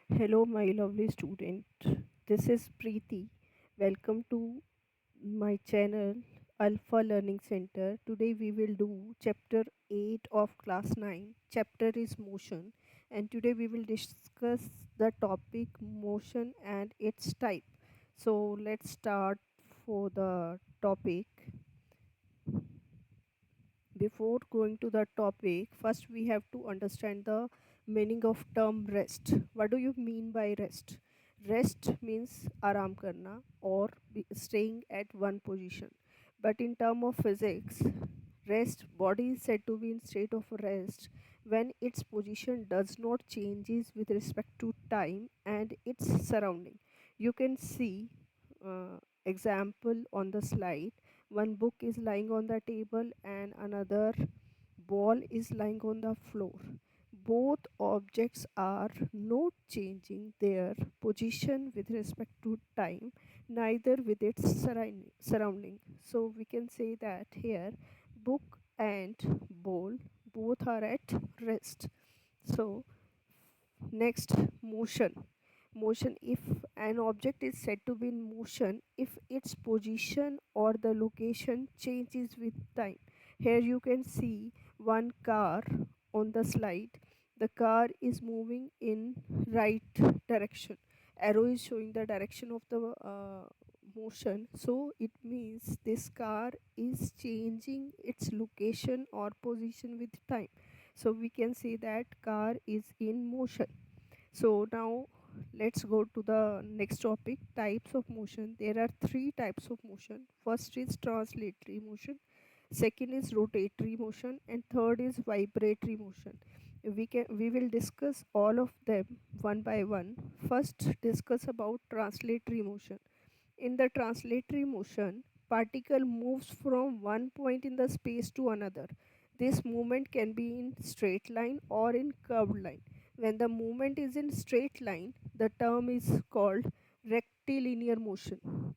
Hello, my lovely student. This is Preeti. Welcome to my channel Alpha Learning Center. Today we will do chapter 8 of class 9. Chapter is motion, and today we will discuss the topic motion and its type. So let's start for the topic. Before going to the topic, first we have to understand the meaning of term rest. What do you mean by rest? Rest means aram karna or staying at one position. But in term of physics, rest body is said to be in state of rest when its position does not changes with respect to time and its surrounding. You can see example on the slide. One book is lying on the table and another ball is lying on the floor. Both objects are not changing their position with respect to time, neither with its surrounding. So we can say that here book and ball both are at rest. So next, motion. Motion, if an object is said to be in motion if its position or the location changes with time. Here you can see one car on the slide. The car is moving in right direction. Arrow is showing the direction of the motion, so it means this car is changing its location or position with time. So we can say that car is in motion. So now let's go to the next topic, types of motion. There are three types of motion. First is translatory motion, second is rotatory motion, and third is vibratory motion. We will discuss all of them one by one. First, discuss about translatory motion. In the translatory motion, particle moves from one point in the space to another. This movement can be in straight line or in curved line. When the movement is in straight line, the term is called rectilinear motion.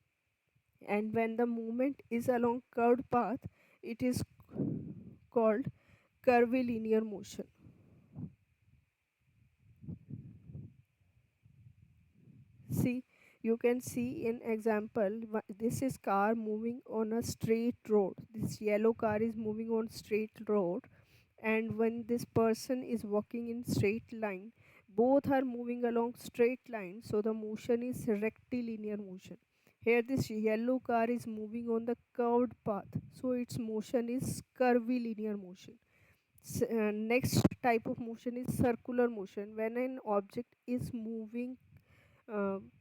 And when the movement is along curved path, it is called curvilinear motion. See, you can see in example, this is car moving on a straight road. This yellow car is moving on straight road, and when this person is walking in straight line, both are moving along straight line, so the motion is rectilinear motion. Here this yellow car is moving on the curved path, so its motion is curvilinear motion. Next type of motion is circular motion. When an object is moving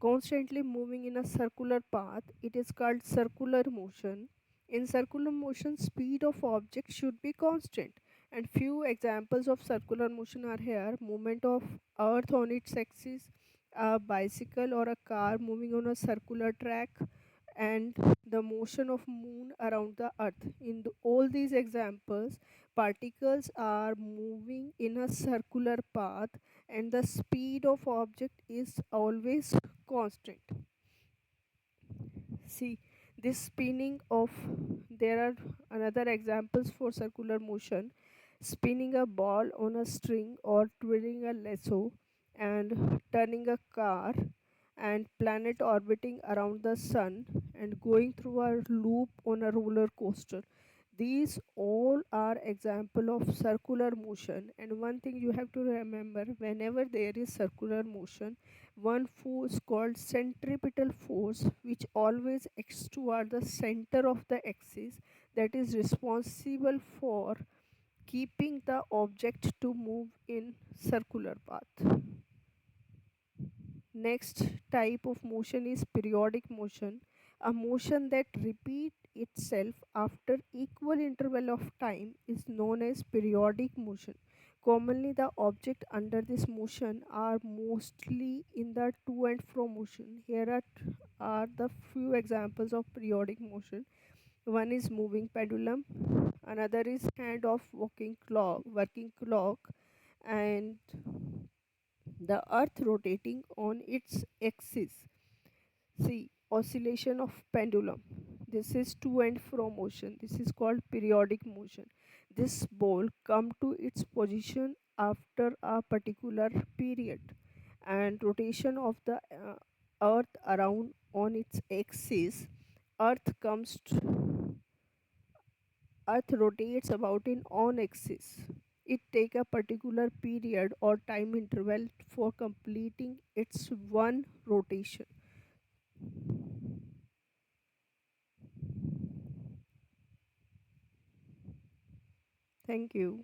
constantly moving in a circular path, it is called circular motion. In circular motion, speed of object should be constant. And few examples of circular motion are here: movement of earth on its axis, a bicycle or a car moving on a circular track, and the motion of moon around the earth. In all these examples, particles are moving in a circular path and the speed of object is always constant. See, this spinning of, there are another examples for circular motion: spinning a ball on a string or twirling a lasso, and turning a car, and planet orbiting around the sun, and going through a loop on a roller coaster. These all are example of circular motion. And one thing you have to remember, whenever there is circular motion, one force called centripetal force, which always acts toward the center of the axis, that is responsible for keeping the object to move in circular path. Next type of motion is periodic motion, a motion that repeats itself after equal interval of time is known as periodic motion. Commonly, the object under this motion are mostly in the to and fro motion. Here are the few examples of periodic motion. One is moving pendulum, another is hand of working clock, and the earth rotating on its axis. See, oscillation of pendulum. This is to and fro motion. This is called periodic motion. This ball come to its position after a particular period, and rotation of the earth around on its axis. Earth comes to, earth rotates about in on axis. It take a particular period or time interval for completing its one rotation. Thank you.